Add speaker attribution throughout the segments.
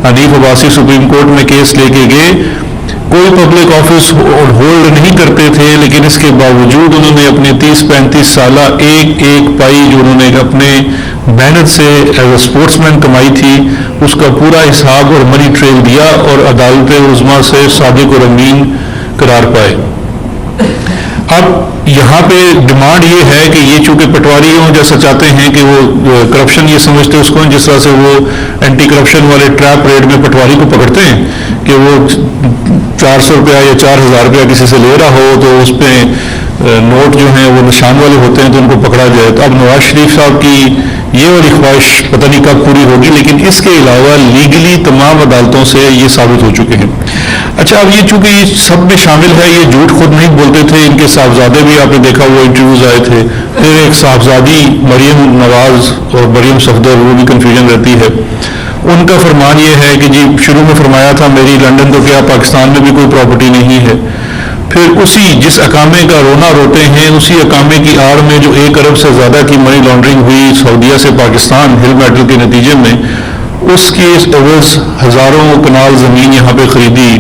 Speaker 1: Hanif Abbasi supreme court میں case لے کے گئے، کوئی پبلک آفس ہولڈ نہیں کرتے تھے، لیکن اس کے باوجود انہوں نے اپنے 30-35 سالہ ایک پائی جو انہوں نے اپنے محنت سے ایز اے اسپورٹس مین کمائی تھی، اس کا پورا حساب اور منی ٹریل دیا اور عدالت عظمیٰ سے صادق اور امین قرار پائے۔ اب یہاں پہ ڈیمانڈ یہ ہے کہ یہ چونکہ پٹواری ہوں جیسا چاہتے ہیں کہ وہ کرپشن یہ سمجھتے اس کو جس طرح سے وہ اینٹی کرپشن والے ٹریپ ریڈ میں پٹواری کو پکڑتے ہیں کہ وہ 400 روپیہ یا 4000 روپیہ کسی سے لے رہا ہو تو اس پہ نوٹ جو ہیں وہ نشان والے ہوتے ہیں تو ان کو پکڑا جائے۔ تو اب نواز شریف صاحب کی یہ والی خواہش پتہ نہیں کب پوری ہوگی، لیکن اس کے علاوہ لیگلی تمام عدالتوں سے یہ ثابت ہو چکے ہیں۔ اچھا، اب یہ چونکہ یہ سب میں شامل ہے، یہ جھوٹ خود نہیں بولتے تھے، ان کے صاحبزادے بھی آپ نے دیکھا وہ انٹرویوز آئے تھے، پھر ایک صاحبزادی مریم نواز اور مریم صفدر، وہ بھی کنفیوژن رہتی ہے۔ ان کا فرمان یہ ہے کہ جی شروع میں فرمایا تھا میری لندن تو کیا پاکستان میں بھی کوئی پراپرٹی نہیں ہے، پھر اسی جس اقامے کا رونا روتے ہیں اسی اقامے کی آڑ میں جو 1 ارب سے زیادہ کی منی لانڈرنگ ہوئی سعودیہ سے پاکستان ہل میٹل کے نتیجے میں، اس کی عوض ہزاروں کنال زمین یہاں پہ خریدی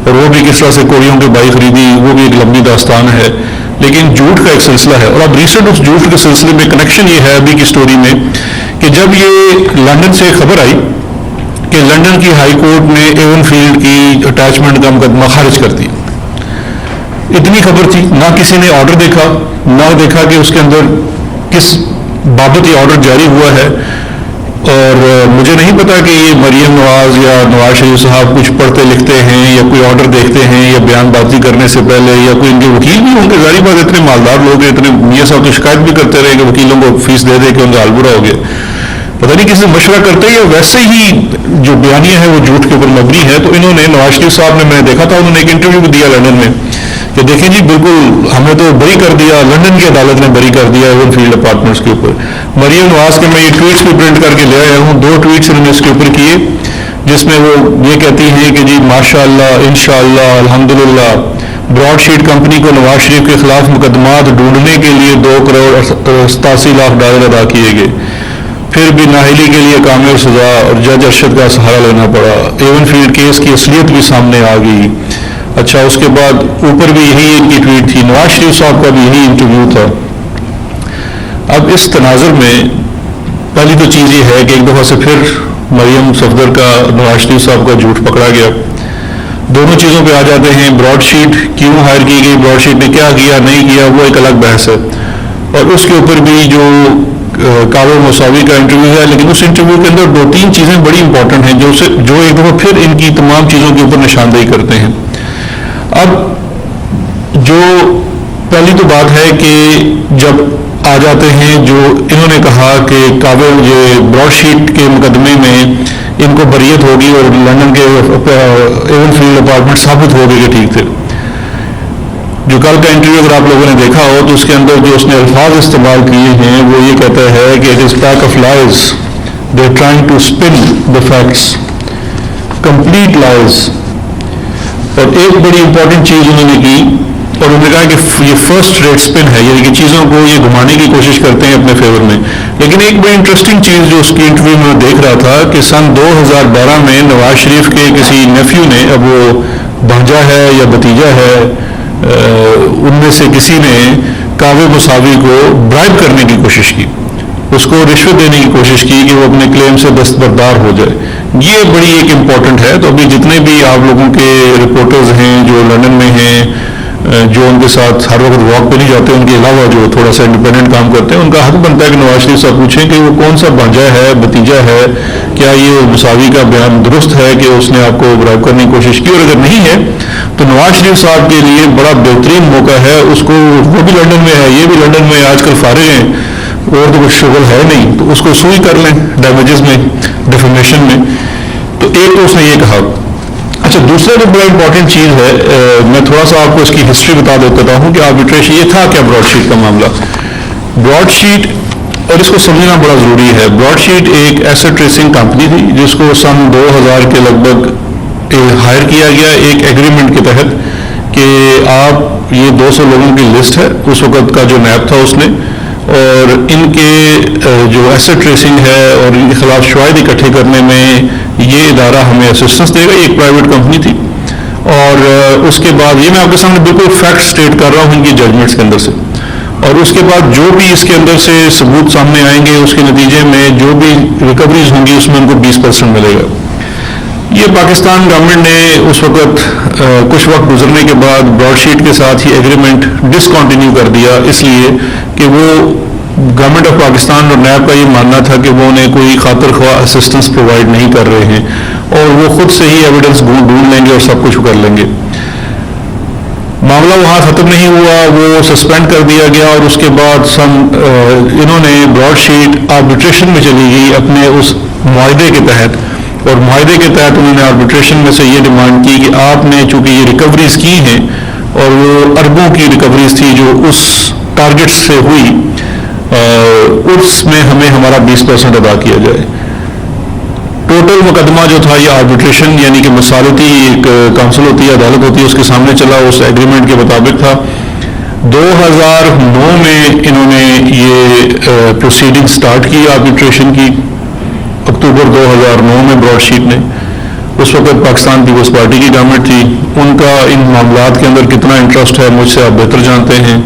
Speaker 1: اور وہ بھی کس طرح سے کوڑیوں کے بائی خریدی، وہ بھی ایک لمبی داستان ہے، لیکن جھوٹ کا ایک سلسلہ ہے۔ اور اب ریسنٹ اس جھوٹ کے سلسلے میں کنیکشن یہ ہے ابھی کی سٹوری میں کہ جب یہ لندن سے خبر آئی کہ لندن کی ہائی کورٹ نے ایون فیلڈ کی اٹیچمنٹ کا مقدمہ خارج کر دیا، اتنی خبر تھی، نہ کسی نے آرڈر دیکھا، نہ دیکھا کہ اس کے اندر کس بابت یہ آرڈر جاری ہوا ہے۔ اور مجھے نہیں پتا کہ یہ مریم نواز یا نواز شریف صاحب کچھ پڑھتے لکھتے ہیں یا کوئی آرڈر دیکھتے ہیں یا بیان بازی کرنے سے پہلے، یا کوئی ان کے وکیل بھی ہوں گے، ظاہری بات اتنے مالدار لوگ ہیں، اتنے میاں صاحب تو شکایت بھی کرتے رہے کہ وکیلوں کو فیس دے دے کہ ان کا حال برا ہو گیا، پتہ نہیں کسی سے مشورہ کرتے یا ویسے ہی جو بیانیہ ہے وہ جھوٹ کے اوپر مبنی ہے۔ تو انہوں نے نواز شریف صاحب نے، میں نے دیکھا تھا انہوں نے ایک انٹرویو بھی دیا لندن میں کہ دیکھیں جی بالکل ہمیں تو بری کر دیا، لندن کی عدالت نے بری کر دیا ایون فیلڈ اپارٹمنٹس کے اوپر۔ مریم نواز کے میں یہ ٹویٹس بھی پرنٹ کر کے لے آیا ہوں، 2 ٹویٹس انہوں نے اس کے اوپر کیے جس میں وہ یہ کہتی ہیں کہ جی ماشاءاللہ، انشاءاللہ، الحمدللہ، براڈ شیٹ کمپنی کو نواز شریف کے خلاف مقدمات ڈھونڈنے کے لیے $2,87,00,000 ادا کیے گئے، پھر بھی نااہلی کے لیے کامل سزا اور جج ارشد کا سہارا لینا پڑا، ایون فیلڈ کیس کی اصلیت بھی سامنے آ گئی۔ اچھا، اس کے بعد اوپر بھی یہی ان کی ٹویٹ تھی، نواز شریف صاحب کا بھی یہی انٹرویو تھا۔ اب اس تناظر میں پہلی تو چیز یہ ہے کہ ایک دفعہ سے پھر مریم صفدر کا نواز شریف صاحب کا جھوٹ پکڑا گیا۔ دونوں چیزوں پہ آ جاتے ہیں، براڈ شیٹ کیوں ہائر کی گئی، براڈ شیٹ نے کیا کیا نہیں کیا، وہ ایک الگ بحث ہے، اور اس کے اوپر بھی جو کاوہ مساوی کا انٹرویو ہے، لیکن اس انٹرویو کے اندر 2-3 چیزیں بڑی امپورٹنٹ ہیں جو ایک دفعہ پھر ان کی تمام چیزوں کے اوپر نشاندہی کرتے ہیں۔ اب جو پہلی تو بات ہے کہ جب آ جاتے ہیں جو انہوں نے کہا کہ کاوہ یہ براڈ شیٹ کے مقدمے میں ان کو بریت ہوگی اور لندن کے ایون فیلڈ اپارٹمنٹ ثابت ہو گئے کہ ٹھیک تھے۔ جو کل کا انٹرویو اگر آپ لوگوں نے دیکھا ہو تو اس کے اندر جو اس نے الفاظ استعمال کیے ہیں وہ یہ کہتا ہے کہ it is pack of lies, they are trying to spin the facts, complete lies. اور ایک بڑی امپورٹنٹ چیز انہوں نے کی اور انہوں نے کہا کہ یہ فرسٹ ریٹ اسپن ہے، یعنی کہ چیزوں کو یہ گھمانے کی کوشش کرتے ہیں اپنے فیور میں۔ لیکن ایک بڑی انٹرسٹنگ چیز جو اس کی انٹرویو میں دیکھ رہا تھا کہ سن 2012 میں نواز شریف کے کسی نیفیو نے، اب وہ بھانجا ہے یا بھتیجا ہے، ان میں سے کسی نے کاوہ مساوی کو برائب کرنے کی کوشش کی، اس کو رشوت دینے کی کوشش کی کہ وہ اپنے کلیم سے دستبردار ہو جائے۔ یہ بڑی ایک امپورٹنٹ ہے۔ تو ابھی جتنے بھی آپ لوگوں کے رپورٹرز ہیں جو لندن میں ہیں، جو ان کے ساتھ ہر وقت واک پہ نہیں جاتے، ان کے علاوہ جو تھوڑا سا انڈیپینڈنٹ کام کرتے ہیں، ان کا حق بنتا ہے کہ نواز شریف صاحب پوچھیں کہ وہ کون سا بھانجا ہے، بھتیجا ہے، کیا یہ مساوی کا بیان درست ہے کہ اس نے آپ کو برائب کرنے کی کوشش کی، اور اگر نہیں ہے تو نواز شریف صاحب کے لیے بڑا بہترین موقع ہے، اس کو، وہ بھی لندن میں ہے، یہ بھی لندن میں آج کل فارغ ہیں اور تو کچھ شغل ہے نہیں، تو اس کو سوئی کر لیں ڈیمیجز میں، ڈیفیمیشن میں۔ تو ایک تو اس نے یہ کہا۔ اچھا، دوسرا جو بڑا امپورٹنٹ چیز ہے، میں تھوڑا سا آپ کو اس کی ہسٹری بتا دیتا ہوں کہ آربیٹریشن یہ تھا کیا، براڈ شیٹ کا معاملہ۔ براڈ شیٹ، اور اس کو سمجھنا بڑا ضروری ہے، براڈ شیٹ ایک ایسٹ ٹریسنگ کمپنی تھی جس کو سن 2000 کے لگ بھگ ہائر کیا گیا ایک ایگریمنٹ کے تحت کہ آپ، یہ 200 لوگوں کی لسٹ ہے اس وقت کا جو نیب تھا اس نے، اور ان کے جو ایسٹ ٹریسنگ ہے اور ان کے خلاف شواہد اکٹھے کرنے میں یہ ادارہ ہمیں اسسٹنس دے گا. یہ ایک پرائیویٹ کمپنی تھی. اور اس کے بعد یہ میں آپ کے سامنے بالکل فیکٹ سٹیٹ کر رہا ہوں ان کی ججمنٹس کے اندر سے. اور اس کے بعد جو بھی اس کے اندر سے ثبوت سامنے آئیں گے اس کے نتیجے میں جو بھی ریکوریز ہوں گی اس میں ان کو 20% ملے گا. یہ پاکستان گورنمنٹ نے اس وقت کچھ وقت گزرنے کے بعد براڈ شیٹ کے ساتھ ہی ایگریمنٹ ڈسکنٹینیو کر دیا، اس لیے کہ وہ گورنمنٹ آف پاکستان اور نیب کا یہ ماننا تھا کہ وہ انہیں کوئی خاطر خواہ اسسٹنس پرووائڈ نہیں کر رہے ہیں اور وہ خود سے ہی ایویڈنس ڈھونڈ لیں گے اور سب کچھ کر لیں گے. معاملہ وہاں ختم نہیں ہوا، وہ سسپینڈ کر دیا گیا اور اس کے بعد انہوں نے براڈ شیٹ آربیٹریشن میں چلی گئی اپنے اس معاہدے کے تحت. اور معاہدے کے تحت انہوں نے آربیٹریشن میں سے یہ ڈیمانڈ کی کہ آپ نے چونکہ یہ ریکوریز کی ہیں اور وہ اربوں کی ریکوریز تھی جو اس ٹارگٹ سے ہوئی، اس میں ہمیں ہمارا 20% ادا کیا جائے. ٹوٹل مقدمہ جو تھا یہ آربیٹریشن یعنی کہ مصالحتی ایک کونسل ہوتی ہے، عدالت ہوتی ہے، اس کے سامنے چلا، اس ایگریمنٹ کے مطابق تھا. 2009 میں انہوں نے یہ پروسیڈنگ سٹارٹ کی آربیٹریشن کی، اکتوبر 2009 میں براڈ شیٹ نے. اس وقت پاکستان پیپلز پارٹی کی گورنمنٹ تھی، ان کا ان معاملات کے اندر کتنا انٹرسٹ ہے مجھ سے آپ بہتر جانتے ہیں.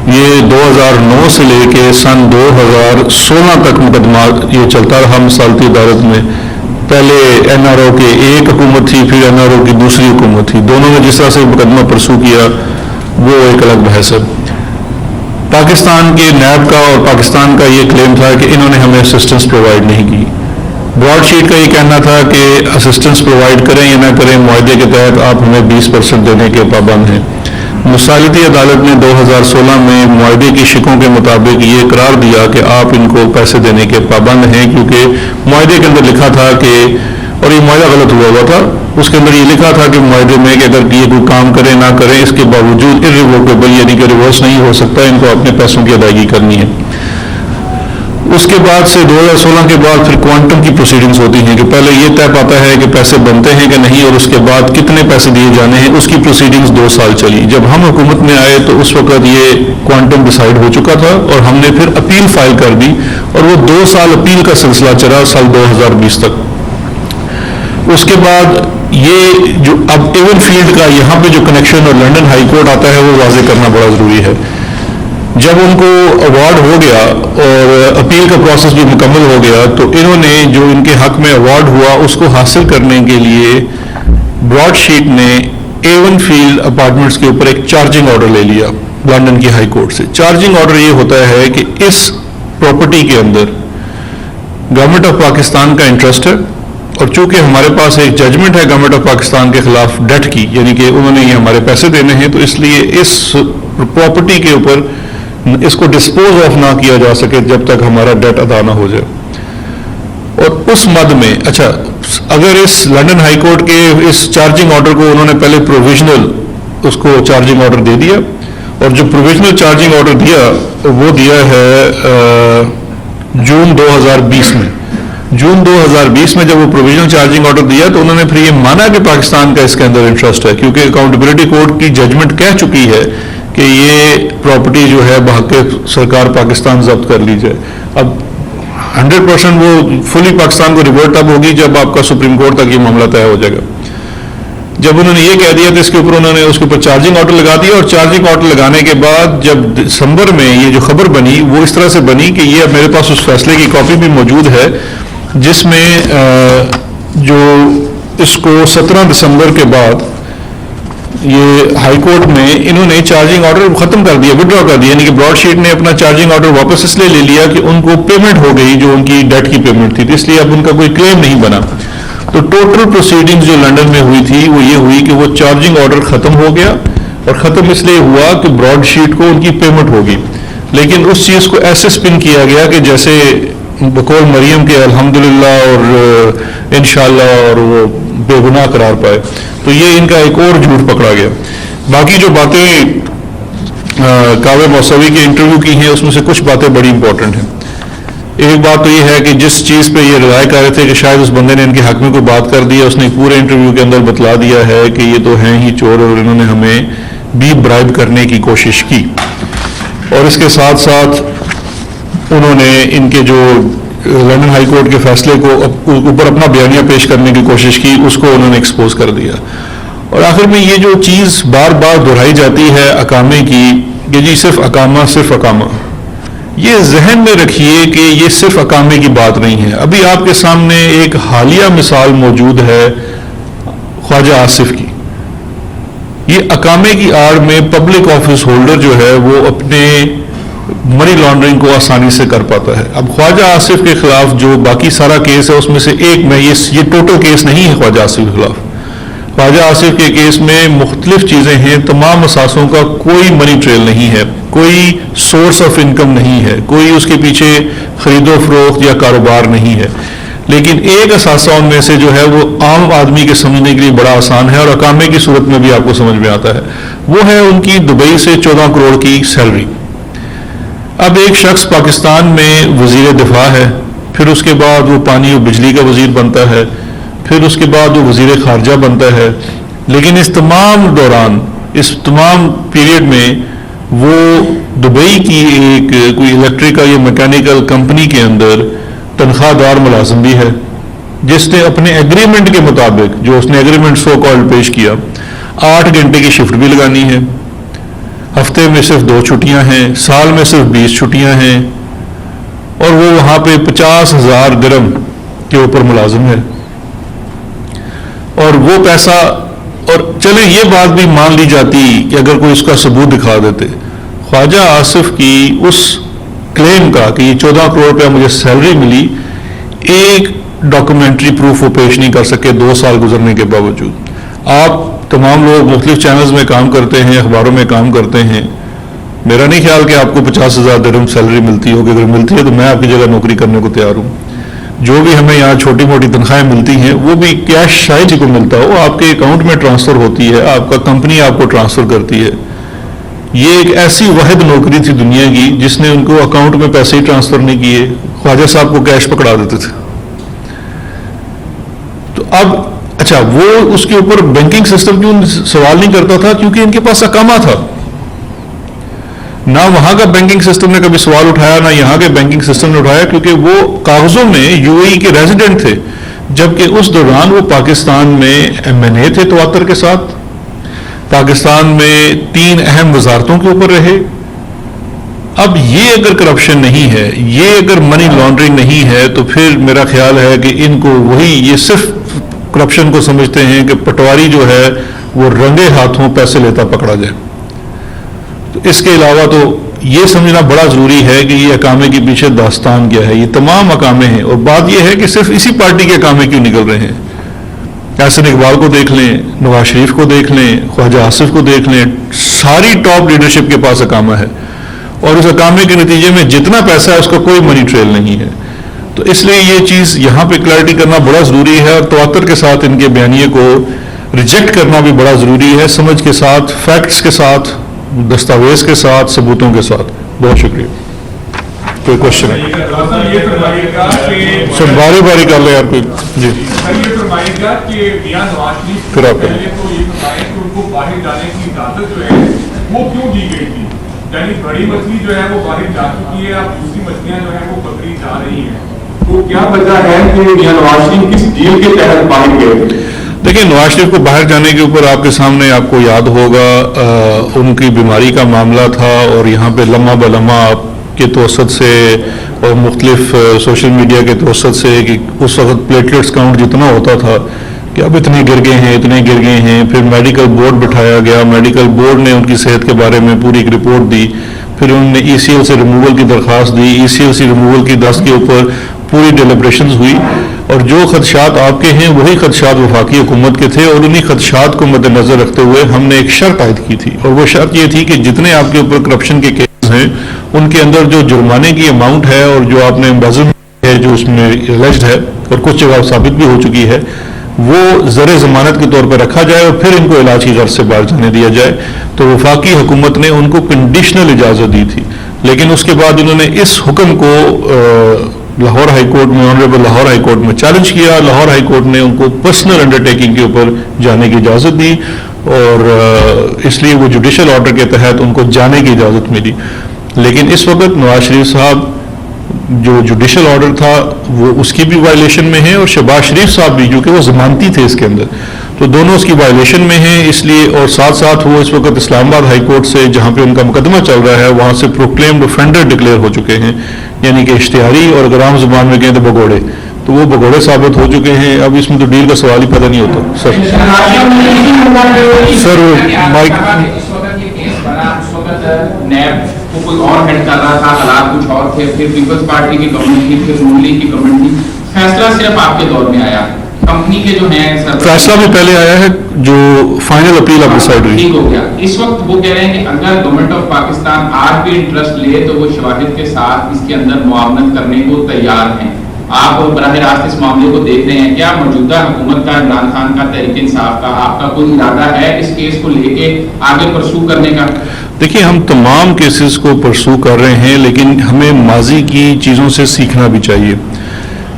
Speaker 1: یہ 2009 سے لے کے سن 2016 تک مقدمہ یہ چلتا رہا مصالحتی عدالت میں. پہلے این آر او کی ایک حکومت تھی، پھر این آر او کی دوسری حکومت تھی، دونوں نے جس طرح سے مقدمہ پرسو کیا وہ ایک الگ بحث ہے. پاکستان کے نیب کا اور پاکستان کا یہ کلیم تھا کہ انہوں نے ہمیں اسسٹنس پرووائڈ نہیں کی. براڈ شیٹ کا یہ کہنا تھا کہ اسسٹنس پرووائڈ کریں یا نہ کریں معاہدے کے تحت آپ ہمیں 20% دینے کے پابند ہیں. مصالحتی عدالت نے 2016 میں معاہدے کی شکوں کے مطابق یہ قرار دیا کہ آپ ان کو پیسے دینے کے پابند ہیں، کیونکہ معاہدے کے اندر لکھا تھا کہ، اور یہ معاہدہ غلط ہوا تھا، اس کے اندر یہ لکھا تھا کہ معاہدے میں کہ اگر یہ کوئی کام کرے نہ کرے اس کے باوجود irrevocable یعنی کہ ریورس نہیں ہو سکتا، ان کو اپنے پیسوں کی ادائیگی کرنی ہے. اس کے بعد سے 2016 کے بعد پھر کوانٹم کی پروسیڈنگز ہوتی ہیں کہ پہلے یہ طے پاتا ہے کہ پیسے بنتے ہیں کہ نہیں اور اس کے بعد کتنے پیسے دیے جانے ہیں. اس کی پروسیڈنگز 2 سال چلی. جب ہم حکومت میں آئے تو اس وقت یہ کوانٹم ڈیسائیڈ ہو چکا تھا اور ہم نے پھر اپیل فائل کر دی اور وہ 2 سال اپیل کا سلسلہ چلا سال 2020 تک. اس کے بعد یہ جو اب ایون فیلڈ کا یہاں پہ جو کنیکشن اور لنڈن ہائی کورٹ آتا ہے وہ واضح کرنا بڑا ضروری ہے. جب ان کو ایوارڈ ہو گیا اور اپیل کا پروسیس بھی مکمل ہو گیا تو انہوں نے جو ان کے حق میں ایوارڈ ہوا اس کو حاصل کرنے کے لیے براڈ شیٹ نے ایون فیلڈ اپارٹمنٹس کے اوپر ایک چارجنگ آرڈر لے لیا لنڈن کی ہائی کورٹ سے. چارجنگ آرڈر یہ ہوتا ہے کہ اس پراپرٹی کے اندر گورنمنٹ آف پاکستان کا انٹرسٹ ہے اور چونکہ ہمارے پاس ایک ججمنٹ ہے گورنمنٹ آف پاکستان کے خلاف ڈیٹ کی، یعنی کہ انہوں نے یہ ہمارے پیسے دینے ہیں، تو اس لیے اس پراپرٹی کے اوپر اس کو ڈسپوز آف نہ کیا جا سکے جب تک ہمارا ڈیٹ ادا نہ ہو جائے. اور اس مد میں اچھا اگر اس لنڈن ہائی کورٹ کے اس چارجنگ آرڈر کو انہوں نے پہلے پروویژنل اس کو چارجنگ آرڈر دے دیا، اور جو پروویژنل چارجنگ آرڈر دیا وہ دیا ہے جون 2020 میں. جون 2020 میں جب وہ پروویژنل چارجنگ آرڈر دیا تو انہوں نے پھر یہ مانا کہ پاکستان کا اس کے اندر انٹرسٹ ہے، کیونکہ اکاؤنٹیبلٹی کورٹ کی ججمنٹ کہہ چکی ہے کہ یہ پراپرٹی جو ہے بحق سرکار پاکستان ضبط کر لی جائے. اب 100% وہ فلی پاکستان کو ریورٹ اب ہوگی جب آپ کا سپریم کورٹ تک یہ معاملہ طے ہو جائے گا. جب انہوں نے یہ کہہ دیا تو اس کے اوپر انہوں نے اس کے اوپر چارجنگ آرڈر لگا دیا، اور چارجنگ آرڈر لگانے کے بعد جب دسمبر میں یہ جو خبر بنی وہ اس طرح سے بنی کہ یہ میرے پاس اس فیصلے کی کاپی بھی موجود ہے جس میں جو اس کو 17 دسمبر کے بعد یہ ہائی کورٹ میں انہوں نے چارجنگ آرڈر ختم کر دیا، وڈرا کر دیا، یعنی کہ براڈ شیٹ نے اپنا چارجنگ آرڈر واپس اس لیے لے لیا کہ ان کو پیمنٹ ہو گئی جو ان کی ڈیٹ کی پیمنٹ تھی، اس لیے اب ان کا کوئی کلیم نہیں بنا. تو ٹوٹل پروسیڈنگز جو لنڈن میں ہوئی تھی وہ یہ ہوئی کہ وہ چارجنگ آرڈر ختم ہو گیا، اور ختم اس لیے ہوا کہ براڈ شیٹ کو ان کی پیمنٹ ہوگی، لیکن اس چیز کو ایسے سپن کیا گیا کہ جیسے بقول مریم کے الحمدللہ اور انشاءاللہ اور وہ بے گناہ قرار پائے. تو یہ ان کا ایک اور جھوٹ پکڑا گیا. باقی جو باتیں کعبہ موسوی کے انٹرویو کی ہیں اس میں سے کچھ باتیں بڑی امپورٹنٹ ہیں. ایک بات تو یہ ہے کہ جس چیز پہ یہ رضائے کر رہے تھے کہ شاید اس بندے نے ان کے حق میں کوئی بات کر دی ہے، اس نے پورے انٹرویو کے اندر بتلا دیا ہے کہ یہ تو ہیں ہی چور اور انہوں نے ہمیں بھی برائب کرنے کی کوشش کی. اور اس کے ساتھ ساتھ انہوں نے ان کے جو لندن ہائی کورٹ کے فیصلے کو اوپر اپنا بیانیہ پیش کرنے کی کوشش کی، اس کو انہوں نے ایکسپوز کر دیا. اور آخر میں یہ جو چیز بار بار دہرائی جاتی ہے اقامے کی کہ جی صرف اقامہ صرف اقامہ، یہ ذہن میں رکھیے کہ یہ صرف اقامے کی بات نہیں ہے. ابھی آپ کے سامنے ایک حالیہ مثال موجود ہے خواجہ آصف کی. یہ اقامے کی آڑ میں پبلک آفس ہولڈر جو ہے وہ اپنے منی لانڈرنگ کو آسانی سے کر پاتا ہے. اب خواجہ آصف کے خلاف جو باقی سارا کیس ہے اس میں سے ایک میں یہ ٹوٹل کیس نہیں ہے خواجہ آصف کے خلاف. خواجہ آصف کے کیس میں مختلف چیزیں ہیں، تمام اثاثوں کا کوئی منی ٹریل نہیں ہے، کوئی سورس آف انکم نہیں ہے، کوئی اس کے پیچھے خرید و فروخت یا کاروبار نہیں ہے. لیکن ایک اثاثہ ان میں سے جو ہے وہ عام آدمی کے سمجھنے کے لیے بڑا آسان ہے اور اقامے کی صورت میں بھی آپ کو سمجھ میں آتا ہے. وہ ہے ان کی دبئی سے 14 کروڑ کی سیلری. اب ایک شخص پاکستان میں وزیر دفاع ہے، پھر اس کے بعد وہ پانی اور بجلی کا وزیر بنتا ہے، پھر اس کے بعد وہ وزیر خارجہ بنتا ہے. لیکن اس تمام دوران، اس تمام پیریڈ میں وہ دبئی کی ایک کوئی الیکٹریکل یا میکینیکل کمپنی کے اندر تنخواہ دار ملازم بھی ہے، جس نے اپنے ایگریمنٹ کے مطابق، جو اس نے ایگریمنٹ سو کالڈ پیش کیا، 8 گھنٹے کی شفٹ بھی لگانی ہے، ہفتے میں صرف 2 چھٹیاں ہیں، سال میں صرف 20 چھٹیاں ہیں، اور وہ وہاں پہ 50,000 درہم کے اوپر ملازم ہے. اور وہ پیسہ، اور چلیں یہ بات بھی مان لی جاتی کہ اگر کوئی اس کا ثبوت دکھا دیتے، خواجہ آصف کی اس کلیم کا کہ یہ 14 کروڑ روپیہ مجھے سیلری ملی، ایک ڈاکومنٹری پروف وہ پیش نہیں کر سکے 2 سال گزرنے کے باوجود. آپ تمام لوگ مختلف چینلز میں کام کرتے ہیں، اخباروں میں کام کرتے ہیں، میرا نہیں خیال کہ آپ کو 50,000 درہم سیلری ملتی ہوگی. اگر ملتی ہے تو میں آپ کی جگہ نوکری کرنے کو تیار ہوں. جو بھی ہمیں یہاں چھوٹی موٹی تنخواہیں ملتی ہیں وہ بھی کیش شاید ہی کو ملتا ہو، آپ کے اکاؤنٹ میں ٹرانسفر ہوتی ہے، آپ کا کمپنی آپ کو ٹرانسفر کرتی ہے. یہ ایک ایسی واحد نوکری تھی دنیا کی جس نے ان کو اکاؤنٹ میں پیسے ہی ٹرانسفر نہیں کیے، خواجہ صاحب کو کیش پکڑا دیتے تھے. تو اب اچھا، وہ اس کے اوپر بینکنگ سسٹم کیوں سوال نہیں کرتا تھا؟ کیونکہ ان کے پاس اقامہ تھا. نہ وہاں کا بینکنگ سسٹم نے کبھی سوال اٹھایا، نہ یہاں کے بینکنگ سسٹم نے اٹھایا، کیونکہ وہ کاغذوں میں یو اے ای کے ریزیڈنٹ تھے، جبکہ اس دوران وہ پاکستان میں MNA تھے تواتر کے ساتھ، پاکستان میں 3 اہم وزارتوں کے اوپر رہے. اب یہ اگر کرپشن نہیں ہے، یہ اگر منی لانڈرنگ نہیں ہے، تو پھر میرا خیال ہے کہ ان کو وہی، یہ صرف کرپشن کو سمجھتے ہیں کہ پٹواری جو ہے وہ رنگے ہاتھوں پیسے لیتا پکڑا جائے. تو اس کے علاوہ تو یہ سمجھنا بڑا ضروری ہے کہ یہ اقامے کے پیچھے داستان کیا ہے. یہ تمام اقامے ہیں، اور بات یہ ہے کہ صرف اسی پارٹی کے اقامے کیوں نکل رہے ہیں. احسن اقبال کو دیکھ لیں، نواز شریف کو دیکھ لیں، خواجہ آصف کو دیکھ لیں، ساری ٹاپ لیڈرشپ کے پاس اقامہ ہے، اور اس اقامے کے نتیجے میں جتنا پیسہ ہے اس کا کوئی منی ٹریل نہیں ہے. تو اس لیے یہ چیز یہاں پہ کلیئرٹی کرنا بڑا ضروری ہے، اور تواتر کے ساتھ ان کے بیانیے کو ریجیکٹ کرنا بھی بڑا ضروری ہے، سمجھ کے ساتھ، فیکٹس کے ساتھ، دستاویز کے ساتھ، ثبوتوں کے ساتھ. بہت شکریہ. کوئی کوشچن ہے؟ سر باری باری کر لیں یار کوئی. جی پھر آپ کریں.
Speaker 2: یعنی بڑی مچھلی جو ہے وہ باہر جا چکی ہے، اب دوسری مچھلیاں جو ہیں وہ پکڑی جا رہی ہیں، تو کیا وجہ ہے کہ میاں نواز شریف کس ڈیل کے تحت باہر گئے؟
Speaker 1: دیکھیں، نواز شریف کو باہر جانے کے اوپر آپ کے سامنے، آپ کو یاد ہوگا ان کی بیماری کا معاملہ تھا، اور یہاں پہ لمحہ بلمحہ آپ کے توسط سے اور مختلف سوشل میڈیا کے توسط سے کہ اس وقت پلیٹلیٹس کاؤنٹ جتنا ہوتا تھا کہ اب اتنے گر گئے ہیں، اتنے گر گئے ہیں. پھر میڈیکل بورڈ بٹھایا گیا، میڈیکل بورڈ نے ان کی صحت کے بارے میں پوری ایک رپورٹ دی. پھر انہوں نے ECL سے ریموول کی درخواست دی. ECL سے ریموول کی درخواست کے اوپر پوری ڈیلیبریشنز ہوئی، اور جو خدشات آپ کے ہیں وہی خدشات وفاقی حکومت کے تھے، اور انہی خدشات کو مد نظر رکھتے ہوئے ہم نے ایک شرط عائد کی تھی، اور وہ شرط یہ تھی کہ جتنے آپ کے اوپر کرپشن کے کیسز ہیں ان کے اندر جو جرمانے کی اماؤنٹ ہے اور جو آپ نے امبیزلمنٹ ہے جو اس میں الجڈ ہے اور کچھ جگہ ثابت بھی ہو چکی ہے، وہ زر ضمانت کے طور پر رکھا جائے اور پھر ان کو علاج کی غرض سے باہر جانے دیا جائے. تو وفاقی حکومت نے ان کو کنڈیشنل اجازت دی تھی، لیکن اس کے بعد انہوں نے اس حکم کو لاہور ہائی کورٹ میں، آنریبل لاہور ہائی کورٹ میں چیلنج کیا. لاہور ہائی کورٹ نے ان کو پرسنل انڈرٹیکنگ کے اوپر جانے کی اجازت دی، اور اس لیے وہ جوڈیشل آرڈر کے تحت ان کو جانے کی اجازت ملی. لیکن اس وقت نواز شریف صاحب جو جوڈیشل آرڈر تھا وہ اس کی بھی وائلیشن میں ہے، اور شہباز شریف صاحب بھی جو کہ وہ ضمانتی تھے اس کے اندر، تو دونوں اس کی وائلیشن میں ہیں. اس لیے اور ساتھ ساتھ وہ اس وقت اسلام آباد ہائی کورٹ سے جہاں پہ ان کا مقدمہ چل رہا ہے وہاں سے پروکلیمڈ اوفینڈر ڈکلیئر ہو چکے ہیں، یعنی کہ اشتہاری، اور اگر عام زبان میں کہیں تو بگوڑے، تو وہ بگوڑے ثابت ہو چکے ہیں. اب اس میں تو ڈیل کا سوال ہی پیدا نہیں ہوتا. سر مائک
Speaker 3: نیب کو کوئی اور ہیڈ کر رہا تھا، حالات کچھ اور تھے، پھر پیپلز پارٹی کی گورنمنٹ تھی، پھر نون لیگ کی گورنمنٹ تھی، فیصلہ صرف آپ کے دور میں آیا. کمپنی کے جو ہیں
Speaker 1: فیصلہ بھی پہلے آیا ہے، جو فائنل اپیل اب ڈیسائیڈ ہوئی،
Speaker 3: ٹھیک ہو گیا. اس وقت وہ کہہ رہے ہیں کہ اگر گورنمنٹ آف پاکستان آج بھی انٹرسٹ لے تو وہ شواہد کے ساتھ اس کے اندر معاونت کرنے کو تیار ہیں. آپ براہ راست اس معاملے کو دیکھ رہے ہیں، کیا موجودہ حکومت کا، عمران خان کا، تحریک انصاف کا، آپ کا کوئی ارادہ ہے اس کیس کو لے کے آگے پرسو کرنے کا؟
Speaker 1: دیکھیے ہم تمام کیسز کو پرسو کر رہے ہیں، لیکن ہمیں ماضی کی چیزوں سے سیکھنا بھی چاہیے.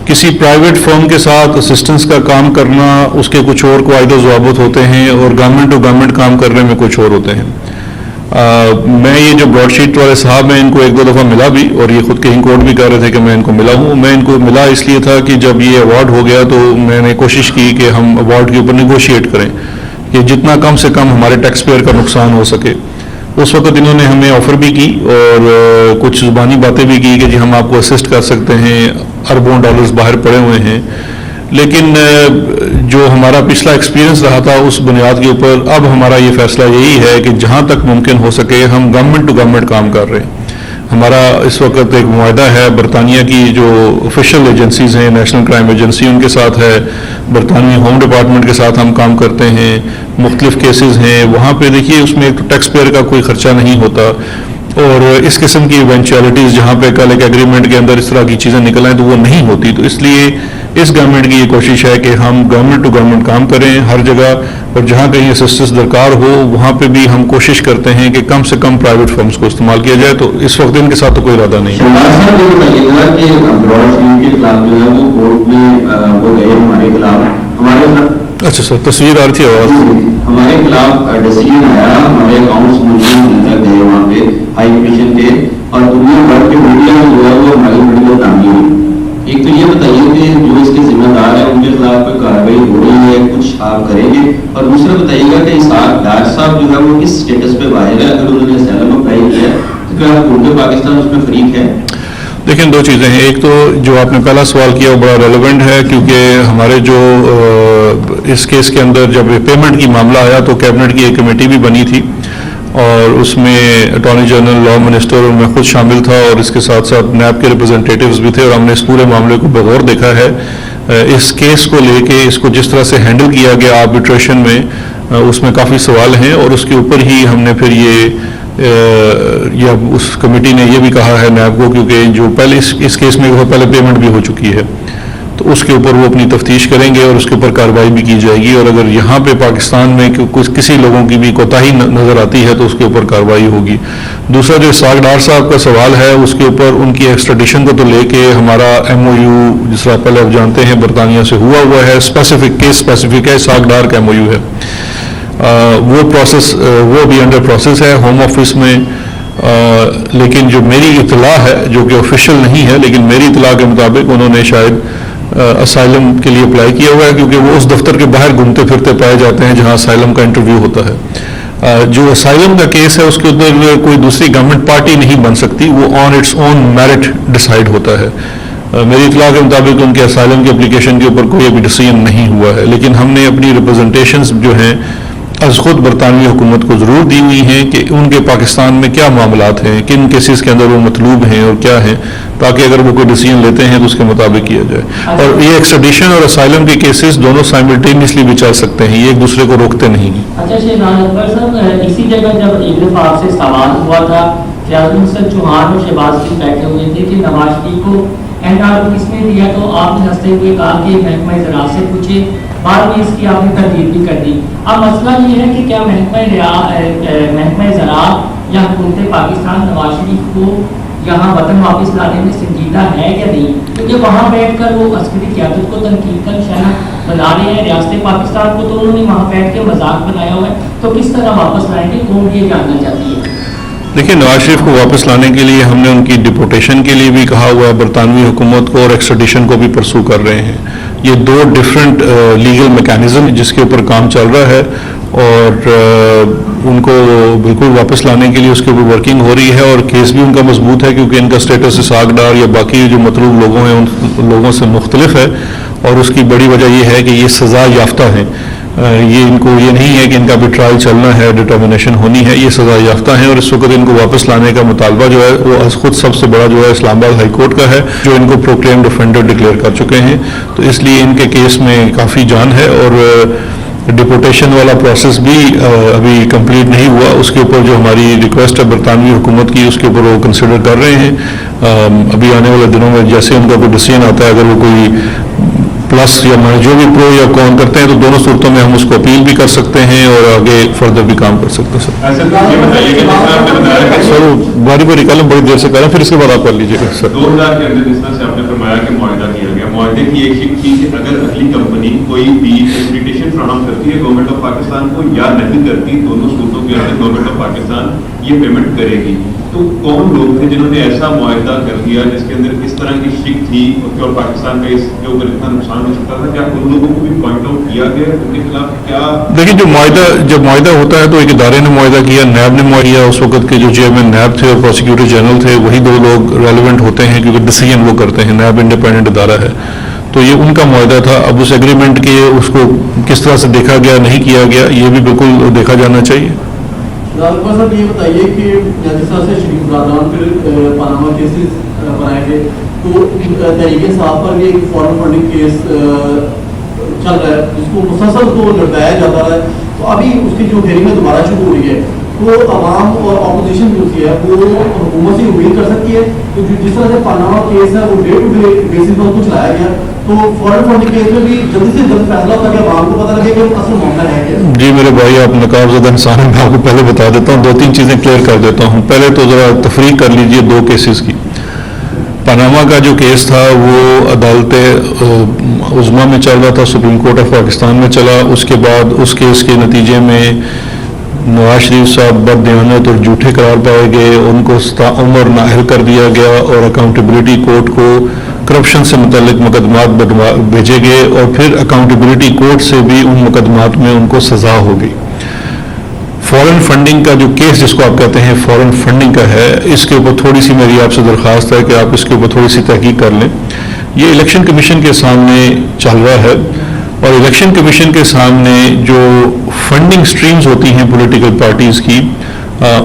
Speaker 1: کسی پرائیویٹ فرم کے ساتھ اسسٹنس کا کام کرنا، اس کے کچھ اور قواعد و ضوابط ہوتے ہیں، اور گورنمنٹ ٹو گورنمنٹ کام کرنے میں کچھ اور ہوتے ہیں. میں یہ جو براڈ شیٹ والے صاحب ہیں ان کو ایک دو دفعہ ملا بھی، اور یہ خود کہیں کوٹ بھی کر رہے تھے کہ میں ان کو ملا ہوں. میں ان کو ملا اس لیے تھا کہ جب یہ ایوارڈ ہو گیا تو میں نے کوشش کی کہ ہم ایوارڈ کے اوپر نیگوشیٹ کریں کہ جتنا کم سے کم ہمارے ٹیکس پیئر کا نقصان ہو سکے. اس وقت انہوں نے ہمیں آفر بھی کی اور کچھ زبانی باتیں بھی کی کہ جی ہم آپ کو اسسٹ کر سکتے ہیں، اربوں ڈالرز باہر پڑے ہوئے ہیں. لیکن جو ہمارا پچھلا ایکسپیرینس رہا تھا اس بنیاد کے اوپر اب ہمارا یہ فیصلہ یہی ہے کہ جہاں تک ممکن ہو سکے ہم گورنمنٹ ٹو گورنمنٹ کام کر رہے ہیں. ہمارا اس وقت ایک معاہدہ ہے برطانیہ کی جو آفیشیل ایجنسیز ہیں، نیشنل کرائم ایجنسی ان کے ساتھ ہے، برطانوی ہوم ڈپارٹمنٹ کے ساتھ ہم کام کرتے ہیں. مختلف کیسز ہیں وہاں پہ، دیکھیے اس میں ایک تو ٹیکس پیئر کا کوئی خرچہ نہیں ہوتا، اور اس قسم کی ایونچولیٹیز جہاں پہ کل ایک ایگریمنٹ کے اندر اس طرح کی چیزیں نکل آئیں تو وہ نہیں ہوتی. تو اس لیے اس گورنمنٹ کی یہ کوشش ہے کہ ہم گورنمنٹ ٹو گورنمنٹ کام کریں ہر جگہ، اور جہاں کہیں اسسٹنس درکار ہو وہاں پہ بھی ہم کوشش کرتے ہیں کہ کم سے کم پرائیویٹ فرمز کو استعمال کیا جائے. تو اس وقت ان کے ساتھ تو کوئی ارادہ نہیں ہے. اچھا سر، تصویر آ رہی تھی آواز
Speaker 4: ہمارے خلاف ڈیسیجن آیا، ہمارے اکاؤنٹس موجود گئے وہاں پہ ہائی کمیشن کے، اور دنیا بھر کے میڈیا میں جو ہے وہ ہماری میڈیا تعمیر ہوئی. ایک تو یہ بتائیے کہ جو اس کے ذمہ دار ہیں ان کے خلاف کوئی کارروائی ہو رہی ہے، کچھ آپ کریں گے؟ اور دوسرا بتائیے گا کہ اسحاق ڈار صاحب جو ہے وہ کس اسٹیٹس پہ باہر ہے؟ اگر انہوں نے اسائلم اپلائی کیا ہے تو کیا حکومت پاکستان اس میں فریق ہے؟
Speaker 1: دیکھیں دو چیزیں ہیں. ایک تو جو آپ نے پہلا سوال کیا وہ بڑا ریلیونٹ ہے، کیونکہ ہمارے جو اس کیس کے اندر جب پیمنٹ کی معاملہ آیا تو کیبنٹ کی ایک کمیٹی بھی بنی تھی، اور اس میں اٹارنی جنرل، لا منسٹر اور میں خود شامل تھا، اور اس کے ساتھ ساتھ نیب کے ریپرزنٹیٹیوز بھی تھے، اور ہم نے اس پورے معاملے کو بغور دیکھا ہے. اس کیس کو لے کے اس کو جس طرح سے ہینڈل کیا گیا آربیٹریشن میں، اس میں کافی سوال ہیں، اور اس کے اوپر ہی ہم نے پھر یا اس کمیٹی نے یہ بھی کہا ہے نیب کو، کیونکہ جو پہلے اس کیس میں وہ پہلے پیمنٹ بھی ہو چکی ہے تو اس کے اوپر وہ اپنی تفتیش کریں گے اور اس کے اوپر کارروائی بھی کی جائے گی، اور اگر یہاں پہ پاکستان میں کسی لوگوں کی بھی کوتاہی نظر آتی ہے تو اس کے اوپر کارروائی ہوگی. دوسرا جو اسحاق ڈار صاحب کا سوال ہے اس کے اوپر ان کی ایکسٹریڈیشن کو تو لے کے ہمارا MOU جس طرح پہلے آپ جانتے ہیں برطانیہ سے ہوا ہے، اسپیسیفک کیس اسپیسیفک ہے، اسحاق ڈار کا MOU ہے. وہ پروسیس وہ بھی انڈر پروسیس ہے ہوم آفس میں. لیکن جو میری اطلاع ہے جو کہ آفیشیل نہیں ہے، لیکن میری اطلاع کے مطابق انہوں نے شاید اسائلم کے لیے اپلائی کیا ہوا ہے، کیونکہ وہ اس دفتر کے باہر گھومتے پھرتے پائے جاتے ہیں جہاں اسائلم کا انٹرویو ہوتا ہے. جو اسائلم کا کیس ہے اس کے اندر کوئی دوسری گورنمنٹ پارٹی نہیں بن سکتی، وہ on its own merit decide ہوتا ہے. میری اطلاع کے مطابق ان کے اسائلم کی اپلیکیشن کے اوپر کوئی ابھی ڈیسیژن نہیں ہوا ہے، لیکن ہم نے اپنی ریپرزنٹیشنز جو ہیں از خود برطانوی حکومت کو ضرور دی ہوئی ہیں کہ ان کے پاکستان میں کیا معاملات ہیں، کن کیسز کے اندر وہ مطلوب ہیں اور کیا ہیں، تاکہ اگر وہ کوئی ڈیسیژن لیتے ہیں تو اس کے مطابق کیا جائے. اور یہ ایکسٹریڈیشن اور اسائلم کے کیسز دونوں سائملٹینیسلی بھی چل سکتے ہیں، یہ ایک دوسرے کو روکتے نہیں ہیں.
Speaker 5: اچھا شہناز اکبر صاحب، اسی جگہ جب ایک دفعہ آپ سے سوال ہوا تھا، فیاض حسن چوہان اور شہباز شریف بیٹھے ہوئے تھے کہ نواز شریف کو NRO کس نے دیا، تو آپ نے ہنستے ہوئے کہا کہ محکمہ زراعت سے پوچھے، بعد میں اس کی آپ نے تردید بھی کر دی. اب مسئلہ یہ ہے کہ کیا محکمہ زراعت یا حکومت پاکستان نواز شریف کو یہاں وطن واپس لانے میں سنجیدہ ہے یا نہیں؟ کیونکہ وہاں بیٹھ کر وہ عسکری قیادت کو تنقید کا نشانہ بنا رہے ہیں، ریاست پاکستان کو تو انہوں نے وہاں بیٹھ کے مذاق بنایا ہوا ہے، تو کس طرح واپس لائیں گے؟ قوم یہ جاننا چاہتی ہے.
Speaker 1: دیکھیے نواز شریف کو واپس لانے کے لیے ہم نے ان کی ڈپورٹیشن کے لیے بھی کہا ہوا ہے برطانوی حکومت کو، اور ایکسٹریڈیشن کو بھی پرسو کر رہے ہیں. یہ دو ڈفرینٹ لیگل میکانزم جس کے اوپر کام چل رہا ہے، اور ان کو بالکل واپس لانے کے لیے اس کے اوپر ورکنگ ہو رہی ہے، اور کیس بھی ان کا مضبوط ہے کیونکہ ان کا اسٹیٹس اسحاق ڈار یا باقی جو مطلوب لوگوں ہیں ان لوگوں سے مختلف ہے، اور اس کی بڑی وجہ یہ ہے کہ یہ سزا یافتہ ہیں. یہ ان کو یہ نہیں ہے کہ ان کا بھی ٹرائل چلنا ہے، ڈٹرمنیشن ہونی ہے، یہ سزا یافتہ ہیں، اور اس وقت ان کو واپس لانے کا مطالبہ جو ہے وہ خود سب سے بڑا جو ہے اسلام آباد ہائی کورٹ کا ہے، جو ان کو پروکلیمڈ اوفینڈر ڈکلیئر کر چکے ہیں. تو اس لیے ان کے کیس میں کافی جان ہے، اور ڈپورٹیشن والا پروسیس بھی ابھی کمپلیٹ نہیں ہوا. اس کے اوپر جو ہماری ریکویسٹ ہے برطانوی حکومت کی، اس کے اوپر وہ کنسیڈر کر رہے ہیں. ابھی آنے والے دنوں میں جیسے ان کا کوئی ڈیسیژن آتا ہے، اگر وہ کوئی پلس یا جو بھی پرو یا کون کرتے ہیں، تو دونوں صورتوں میں ہم اس کو اپیل بھی کر سکتے ہیں اور آگے فردر بھی کام کر سکتے ہیں.
Speaker 2: یہ بتائیے کہ جس طرح آپ نے بتایا کہ
Speaker 1: سر باری باری کلم بڑی دیر سے کر رہا ہوں، پھر اس کے بعد آپ کر لیجیے گا. سر
Speaker 2: 2000 کے اندر جس طرح سے آپ نے فرمایا کہ معاہدہ کیا گیا، معاہدے کی ایک شک تھی کہ اگر اگلی کمپنی کوئی بھی فیسیلیٹیشن فراہم کرتی ہے گورنمنٹ آف پاکستان کو یا نہیں کرتی، دونوں صورتوں کے اندر گورنمنٹ آف پاکستان یہ پیمنٹ کرے گی. تو کون لوگ تھے جنہوں نے ایسا معاہدہ کر دیا جس کے اندر اس طرح کی شک تھی اور پاکستان کا اس کے اوپر اتنا نقصان ہو سکتا تھا؟ کیا ان لوگوں کو بھی پوائنٹ آؤٹ کیا گیا ان کے خلاف؟ کیا
Speaker 1: دیکھیں جب معاہدہ ہوتا ہے تو ایک ادارے نے معاہدہ کیا، نیب نے معاہدہ کیا. اس وقت کے جو چیئرمین نیب تھے اور پروسیکیوٹر جنرل تھے، وہی دو لوگ ریلیونٹ ہوتے ہیں کیونکہ ڈیسیژن وہ کرتے ہیں. نیب انڈیپینڈنٹ ادارہ ہے، تو یہ ان کا معاہدہ تھا. اب اس ایگریمنٹ کے اس کو کس طرح سے دیکھا گیا نہیں کیا گیا، یہ بھی بالکل دیکھا جانا چاہیے.
Speaker 6: صاحب یہ بتائیے کہ جس طرح سے شریف برادران پھر پاناما کیسز بنائے گئے، تو تحریک انصاف پر بھی ایک فارن فنڈنگ کیس چل رہا ہے جس کو مسلسل تو لٹکایا جاتا ہے. تو ابھی اس کی جو ہیئرنگ دوبارہ شروع ہو رہی ہے، تو عوام اور اپوزیشن جو ہے وہ حکومت سے امید کر سکتی ہے کہ جس طرح سے پاناما کیس ہے وہ ڈے ٹو ڈے بیسس پر کو چلایا گیا، تو فارن فنڈنگ کیس میں بھی جلدی سے جلد فیصلہ ہوتا ہے کہ عوام کو پتہ لگے کہ اصل معاملہ ہے کیا.
Speaker 1: جی میرے بھائی، آپ نقاب زدہ انسان ہیں، میں آپ کو پہلے بتا دیتا ہوں، 2-3 چیزیں کلیئر کر دیتا ہوں. پہلے تو ذرا تفریق کر لیجئے 2 کیسز کی. پاناما کا جو کیس تھا وہ عدالت عظمیٰ میں چل رہا تھا، سپریم کورٹ آف پاکستان میں چلا. اس کے بعد اس کیس کے نتیجے میں نواز شریف صاحب بد دیانت اور جھوٹے قرار پائے گئے، ان کو عمر نااہل کر دیا گیا، اور اکاؤنٹیبلٹی کورٹ کو کرپشن سے متعلق مقدمات بھیجے گئے، اور پھر اکاؤنٹیبلٹی کورٹ سے بھی ان مقدمات میں ان کو سزا ہو گئی. فورن فنڈنگ کا جو کیس جس کو آپ کہتے ہیں فورن فنڈنگ کا ہے، اس کے اوپر تھوڑی سی میری آپ سے درخواست ہے کہ آپ اس کے اوپر تھوڑی سی تحقیق کر لیں. یہ الیکشن کمیشن کے سامنے چل رہا ہے، اور الیکشن کمیشن کے سامنے جو فنڈنگ سٹریمز ہوتی ہیں پولیٹیکل پارٹیز کی،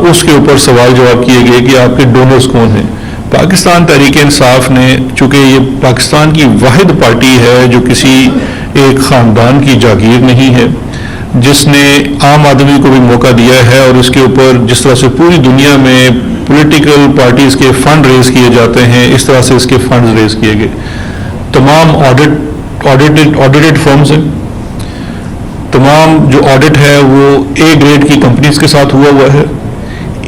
Speaker 1: اس کے اوپر سوال جواب کیے گئے کہ آپ کے ڈونرز کون ہیں. پاکستان تحریک انصاف نے، چونکہ یہ پاکستان کی واحد پارٹی ہے جو کسی ایک خاندان کی جاگیر نہیں ہے، جس نے عام آدمی کو بھی موقع دیا ہے، اور اس کے اوپر جس طرح سے پوری دنیا میں پولیٹیکل پارٹیز کے فنڈ ریز کیے جاتے ہیں، اس طرح سے اس کے فنڈز ریز کیے گئے. تمام آڈیٹڈ فرمز ہیں، تمام جو آڈٹ ہے وہ اے گریڈ کی کمپنیز کے ساتھ ہوا ہے.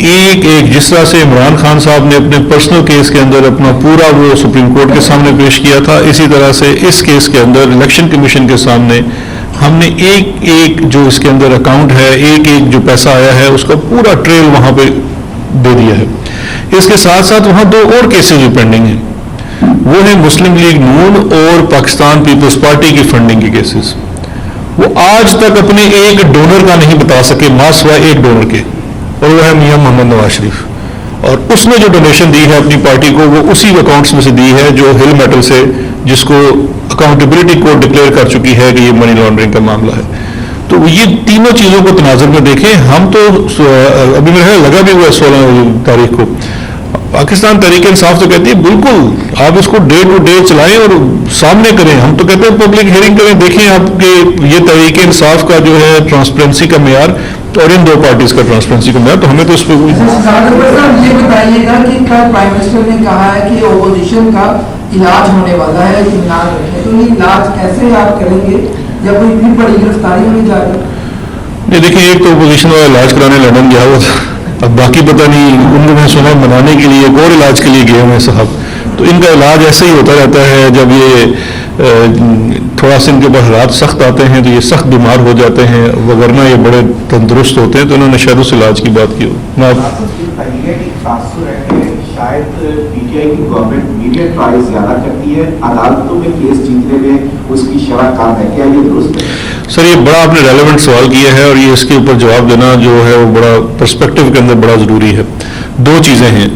Speaker 1: ایک جس طرح سے عمران خان صاحب نے اپنے پرسنل کیس کے اندر اپنا پورا وہ سپریم کورٹ کے سامنے پیش کیا تھا، اسی طرح سے اس کیس کے اندر الیکشن کمیشن کے سامنے ہم نے ایک جو اس کے اندر اکاؤنٹ ہے، ایک جو پیسہ آیا ہے، اس کا پورا ٹریل وہاں پہ دے دیا ہے. اس کے ساتھ ساتھ وہاں 2 اور کیسز بھی پینڈنگ ہیں، وہ ہیں مسلم لیگ نون اور پاکستان پیپلز پارٹی کی فنڈنگ کے کیسز. وہ آج تک اپنے ایک ڈونر کا نہیں بتا سکے، ماں سوائے ایک ڈونر کے، اور وہ ہے میاں محمد نواز شریف. اور اس نے جو ڈونیشن دی ہے اپنی پارٹی کو، وہ اسی اکاؤنٹس میں سے دی ہے جو ہل میٹل سے، جس کو اکاؤنٹیبلٹی کورٹ ڈکلیئر کر چکی ہے کہ یہ منی لانڈرنگ کا معاملہ ہے. تو یہ تینوں چیزوں کو تناظر میں دیکھیں. ہم تو ابھی میرے خیال لگا بھی ہوا ہے 16 تاریخ کو، پاکستان تحریک انصاف تو کہتی ہے بالکل آپ اس کو ڈے ٹو ڈے چلائیں اور سامنے کریں. ہم تو کہتے ہیں پبلک ہیئرنگ کریں، دیکھیں آپ کے یہ تحریک انصاف کا جو ہے ٹرانسپیرنسی کا معیار اور ان 2 پارٹیز کا ٹرانسپیرنسی کا معیار، تو ہمیں تو اس پہ
Speaker 7: یہ بتائیے گا کہ کل پرائم منسٹر نے کہا ہے کہ اپوزیشن کا علاج ہونے والا ہے، اطمینان رکھیں. تو یہ علاج کیسے آپ کریں گے جب کوئی اتنی بڑی گرفتاری ہونے جا رہی ہے؟
Speaker 1: نہیں دیکھیں، ایک تو اپوزیشن والا علاج کرانے لندن گیا ہوا تھا، اب باقی پتہ نہیں ان کو میں سنا منانے کے لیے ایک اور علاج کے لیے گئے ہوئے صاحب. تو ان کا علاج ایسے ہی ہوتا رہتا ہے، جب یہ تھوڑا سا ان کے پاس حالات سخت آتے ہیں تو یہ سخت بیمار ہو جاتے ہیں، وگرنہ یہ بڑے تندرست ہوتے ہیں، تو انہوں نے شاید اس علاج کی بات کی ہو.
Speaker 8: شاید پی ٹی آئی کی گورنمنٹ میڈیا ٹرائل زیادہ کرتی ہے، عدالتوں میں کیس جیتنے میں اس کی شرح کام ہے، کیا یہ درست ہے؟
Speaker 1: سر یہ بڑا آپ نے ریلیونٹ سوال کیا ہے، اور یہ اس کے اوپر جواب دینا جو ہے وہ بڑا پرسپیکٹو کے اندر بڑا ضروری ہے. دو چیزیں ہیں.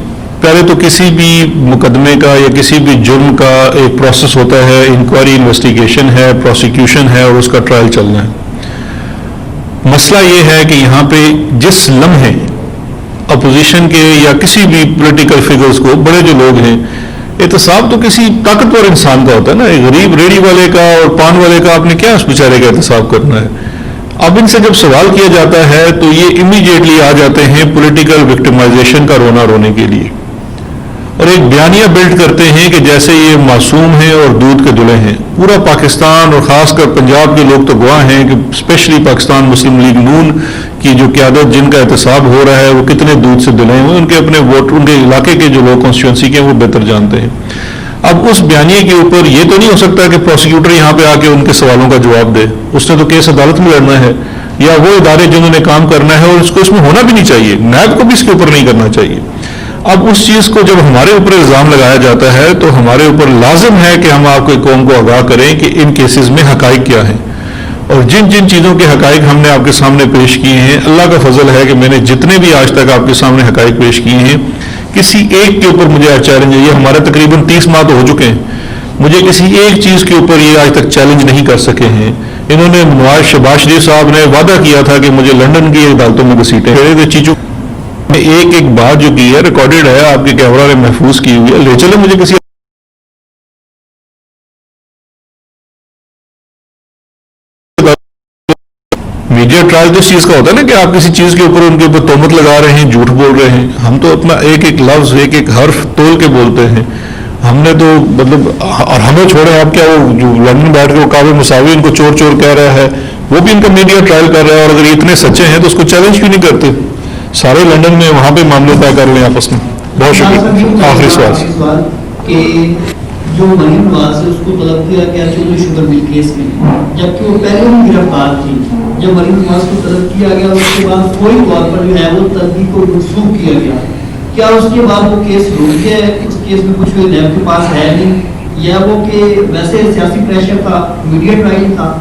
Speaker 1: پہلے تو کسی بھی مقدمے کا یا کسی بھی جرم کا ایک پروسیس ہوتا ہے، انکوائری انویسٹیگیشن ہے، پروسیکیوشن ہے، اور اس کا ٹرائل چلنا ہے. مسئلہ یہ ہے کہ یہاں پہ جس لمحے اپوزیشن کے یا کسی بھی پولیٹیکل فگرز کو، بڑے جو لوگ ہیں، احتساب تو کسی طاقتور انسان کا ہوتا ہے نا، غریب ریڑھی والے کا اور پان والے کا آپ نے کیا اس بیچارے کا احتساب کرنا ہے. اب ان سے جب سوال کیا جاتا ہے تو یہ امیڈیٹلی آ جاتے ہیں پولیٹیکل وکٹمائزیشن کا رونا رونے کے لیے، اور ایک بیانیہ بلڈ کرتے ہیں کہ جیسے یہ معصوم ہیں اور دودھ کے دلے ہیں. پورا پاکستان اور خاص کر پنجاب کے لوگ تو گواہ ہیں کہ اسپیشلی پاکستان مسلم لیگ نون کی جو قیادت، جن کا احتساب ہو رہا ہے، وہ کتنے دودھ سے دلے ہیں. ان کے اپنے ووٹ، ان کے علاقے کے جو لوگ کانسٹیچوئنسی کے ہیں وہ بہتر جانتے ہیں. اب اس بیانیے کے اوپر یہ تو نہیں ہو سکتا کہ پروسیکیوٹر یہاں پہ آ کے ان کے سوالوں کا جواب دے. اس نے تو کیس عدالت میں لڑنا ہے، یا وہ ادارے جنہوں نے کام کرنا ہے، اور اس کو اس میں ہونا بھی نہیں چاہیے. نیب کو بھی اس کے اوپر نہیں کرنا چاہیے. اب اس چیز کو جب ہمارے اوپر الزام لگایا جاتا ہے تو ہمارے اوپر لازم ہے کہ ہم آپ کو قوم کو آگاہ کریں کہ ان کیسز میں حقائق کیا ہیں، اور جن جن چیزوں کے حقائق ہم نے آپ کے سامنے پیش کیے ہیں. اللہ کا فضل ہے کہ میں نے جتنے بھی آج تک آپ کے سامنے حقائق پیش کیے ہیں، کسی ایک کے اوپر مجھے چیلنج ہے. یہ ہمارے تقریباً 30 ماہ تو ہو چکے ہیں، مجھے کسی ایک چیز کے اوپر یہ آج تک چیلنج نہیں کر سکے ہیں. انہوں نے شہباز شریف صاحب نے وعدہ کیا تھا کہ مجھے لندن کی عدالتوں میں گھسیٹیں. چیزوں ایک ایک بات جو کی ہے ریکارڈڈ ہے، آپ کے کیمرہ نے محفوظ کی ہوئی ہے. لے چلے مجھے کسی میڈیا ٹرائل تو اس چیز کا ہوتا ہے نا کہ آپ کسی چیز کے اوپر ان کے اوپر تہمت لگا رہے ہیں، جھوٹ بول رہے ہیں. ہم تو اپنا ایک ایک لفظ، ایک ایک حرف تول کے بولتے ہیں. ہم نے تو مطلب، اور ہمیں چھوڑیں آپ، کیا وہ جو لندن بیٹھ کے وہ کعبے مساوی ان کو چور چور کہہ رہا ہے، وہ بھی ان کا میڈیا ٹرائل کر رہا ہے. اور اگر یہ اتنے سچے ہیں تو اس کو چیلنج کیوں نہیں کرتے؟ سارے لندن میں وہاں پہ معاملے طے کر لیں آپس میں. بہت شکریہ. آخری سوال
Speaker 6: کہ جو مریم نواز سے اس کو طلب کیا گیا چودھری شوگر مل کیس میں، جبکہ وہ پہلے ہی گرفتار تھی. جب مریم نواز کو طلب کیا گیا اس کے بعد فوری طور پر جو ہے وہ تلبی کو منسوخ کیا گیا. کیا اس کے بعد وہ کیس رک گیا ہے؟ اس کیس میں کچھ نیب کے پاس ہے نہیں، یا وہ کہ ویسے سیاسی پریشر تھا، میڈیا ٹرائل تھا؟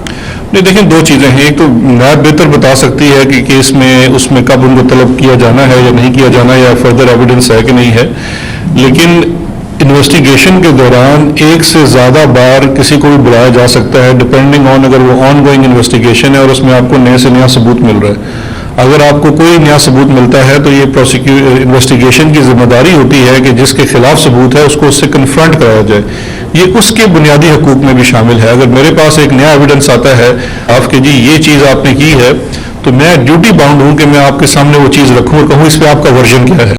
Speaker 1: نہیں، دیکھیں دو چیزیں ہیں. ایک تو نیب بہتر بتا سکتی ہے کہ کیس میں اس میں کب ان کو طلب کیا جانا ہے یا نہیں کیا جانا، یا فردر ایویڈنس ہے کہ نہیں ہے. لیکن انویسٹیگیشن کے دوران ایک سے زیادہ بار کسی کو بھی بلایا جا سکتا ہے، ڈپینڈنگ آن اگر وہ آن گوئنگ انویسٹیگیشن ہے اور اس میں آپ کو نئے سے نیا ثبوت مل رہا ہے. اگر آپ کو کوئی نیا ثبوت ملتا ہے تو یہ انویسٹیگیشن کی ذمہ داری ہوتی ہے کہ جس کے خلاف ثبوت ہے اس کو اس سے کنفرنٹ کرایا جائے. یہ اس کے بنیادی حقوق میں بھی شامل ہے. اگر میرے پاس ایک نیا ایویڈنس آتا ہے آپ کہ جی یہ چیز آپ نے کی ہے، تو میں ڈیوٹی باؤنڈ ہوں کہ میں آپ کے سامنے وہ چیز رکھوں اور کہوں اس پہ آپ کا ورژن کیا ہے.